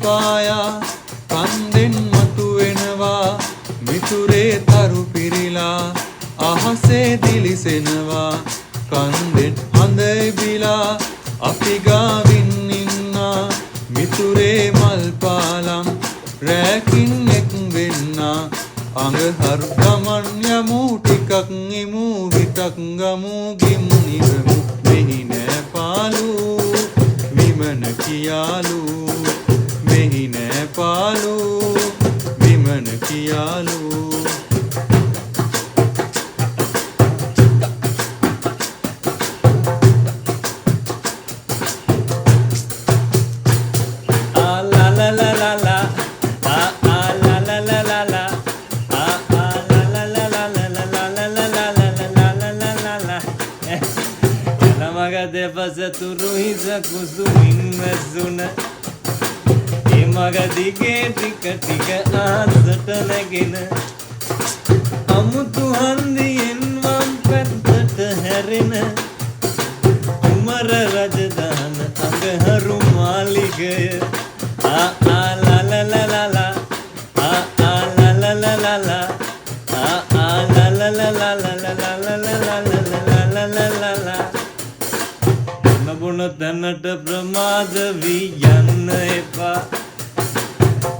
පායා කන්දෙන් මතුවෙනවා මිතුරේ තරු පිරිලා අහසේ දිලිසෙනවා කන්දෙන් හඳ ඉබිලා අපි ගාවින් ඉන්නා මිතුරේ මල් පාලම් රැකින් එක් වෙන්නා අඟහරු ගමන් යමු ටිකක් ඉමු විටක් ගමු ගිම්නිරමු මෙහි නෑ පාලු විමන කියාලු මෙහි නෑ පාලු විමන කියාලු Pasaturu hisa kusumin mesuna Emagadike tika tika aasata nagena Amutu handiyen wam pattata herena Umara rajadana angaharu maligaya la la la la la la la la la la la la la la la la ගුණ තැනට ප්‍රමාද වී යන්න එපා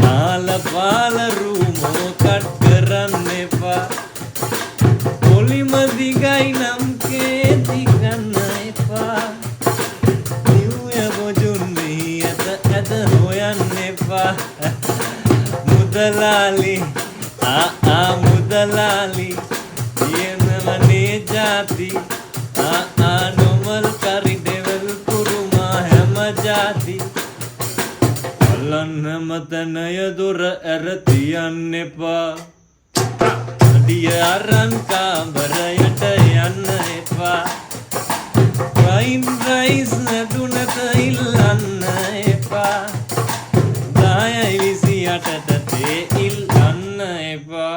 ආල පාල රූමෝ cut කරන්න එපා පොලිම දිගයි නම් කේති ගන්න එපා නිව්ය බොජුන් මෙහි ඇත හොයන්න එපා මුදලාලි මුදලාලි කියනවනේ ජාති නොමල් කරි जाती अल्लाह मतनय दुर अरतियन्ने पा दियारन का बरयट यन्ने पा फ्राइड राइस नदुनत इल्लन्ने पा दाय विसिයට තේ ඉල්ලන්නේ පා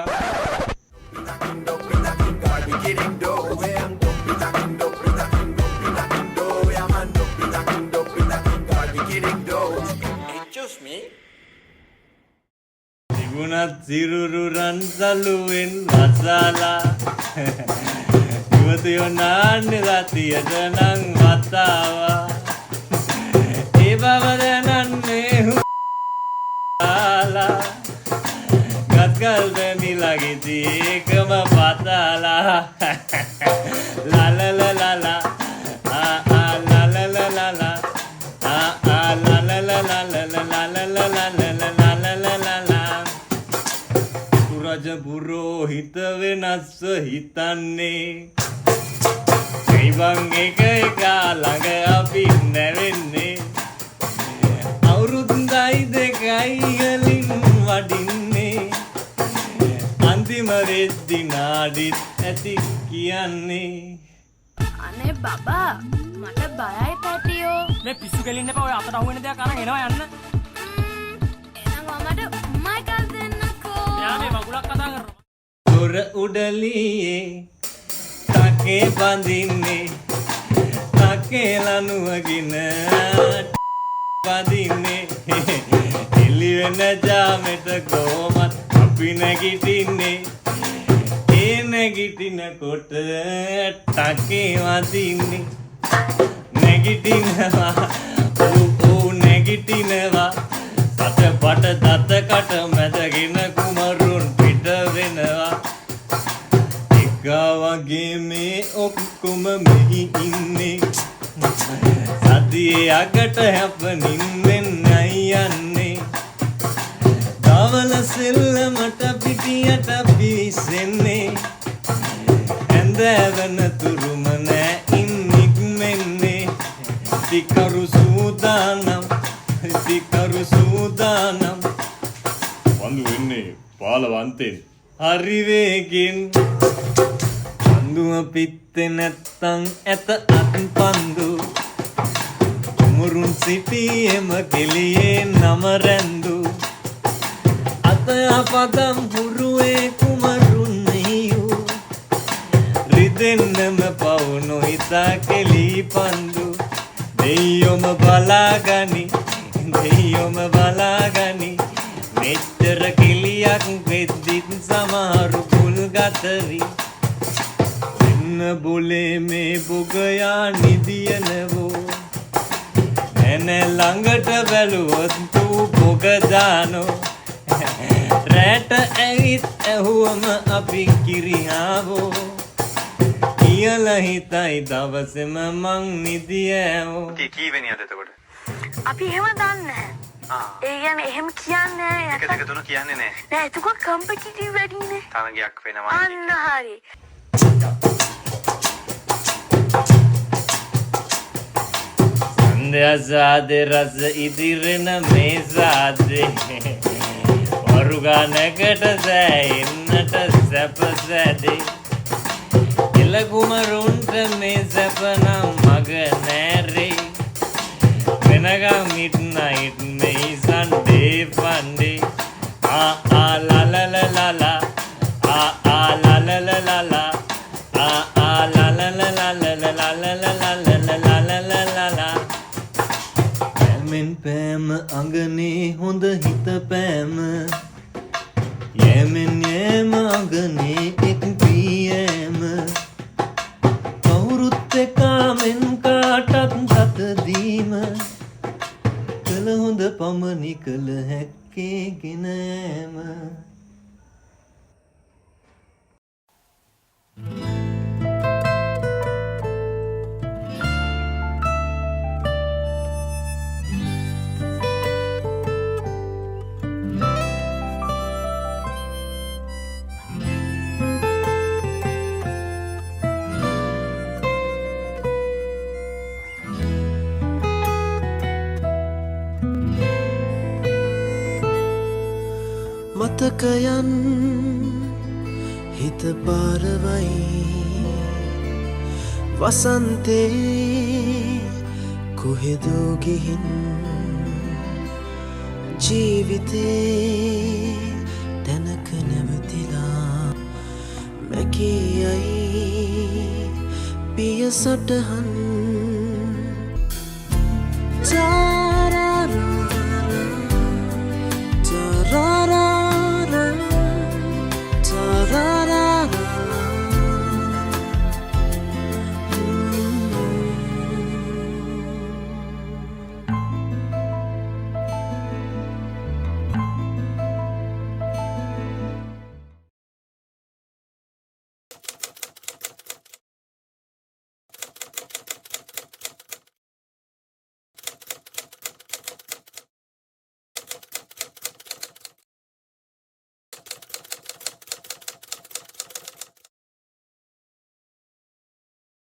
Tigunat siruru ransaluin masala Iwatiyo naanne ratiyata nang watawa E babadananne hula Gatkal dani lagiti ekama patala La la la la la La la la la la La la la la la la la la la රජ පුරෝහිත වෙනස්ස හිතන්නේ එයිවන් එක එක ළඟ අපි නැවෙන්නේ අවුරුද්දයි දෙකයි ගලින් වඩින්නේ අන්තිම වෙද්දි නාඩිත් ඇති කියන්නේ අනේ බබා මට බයයි පැටියෝ මේ පිස්සු කෙලින්න එපා ඔය අතට අහු වෙන දෙයක් අරන් එනවා යන්න එහෙනම් මට උම්මයි කල් දෙන්නකෝ යා මේ මගුලක් කතා කරනවා දොර උඩලියේ තකේ බඳින්නේ තකේ ලනුවගෙන බඳින්නේ එළි වෙන ජාමෙට කොමත් අපි නැගිටින්නේ ඒ නැගිටිනකොට තකේ වදින්නේ නැගිටිනවා ඕ නැගිටිනවා සතපට දතකට මැදගෙන කුමරුන් පිට වෙනවා එකවගේ මේ ඔක්කොම මෙහි ඉන්නේ සතියේ අගට හැපනින් වෙන්නයි යන්නේ දවල සෙල්ලමට පිටියට පිවිසෙන්නේ ඇඳවන තුරුම නෑ ඉන්නික්මෙන්නේ තිකරු සූදානම් වඳු වෙන්නේ පාලවන්තෙන් හරි වේගෙන් පන්දුම පිත්තේ නැත්තං ඇත අත් පන්දු මුරුන් සිටියේම කෙලියේ නම රැන්දු අත අපදම් හුරුවේ කුමරුන් නියු රිදෙන්නම පවුනු හිතා කෙලී පන්දු දෙයියොම බලාගනි දෙයි නියම බලාගනි මෙච්චර කිලියක් වෙද්දිත් සමහරු පුල් ගතරි එන්න බොලේ මේ බොගයා නිදියනවෝ එන ළඟට බැලුවොත් තු බොග දානෝ රැට ඇවිත් ඇහුවම අපි කිරිහාවෝ කියලා හිතයි දවසෙම මං නිදියවෝ කීවෙනියද එතකොට? අපි එහෙම දන්නේ නැහැ. ඒ කියන්නේ එහෙම කියන්නේ නැහැ. 1 2 3 කියන්නේ නැහැ. නෑ එතකොට කම්පිටිටිව් වැඩිනේ. තරගයක් වෙනවා. අන්න හරි. සන්ධ්‍යා සාදේ රස ඉදිරෙන මේ සාදේ වරුගානකට සෑෙන්නට සැප සැදේ එල කුමරුන්ට මේ සැප නම් මග නෑරේ වෙනගම් මිඩ්නයිට් මේ සන්ඩේ ෆන්ඩේ ලාලලලලා ලාලලලලා ලාලලලලා පැමෙන් පෑම අඟනේ හොඳ හිත පෑම යෑමෙන් යෑම අඟනේ එක් පියෑම කවුරුත් එකාමෙන් කාටත් තතදීම කළ හොඳ පමණි කළ හැක්කේ ගෙනෑම මතකයන් හිත පාරවයි වසන්තේ කොහෙදෝ ගිහින් ජීවිතේ තැනක නැවතිලා මැකී යයි පිය සටහන්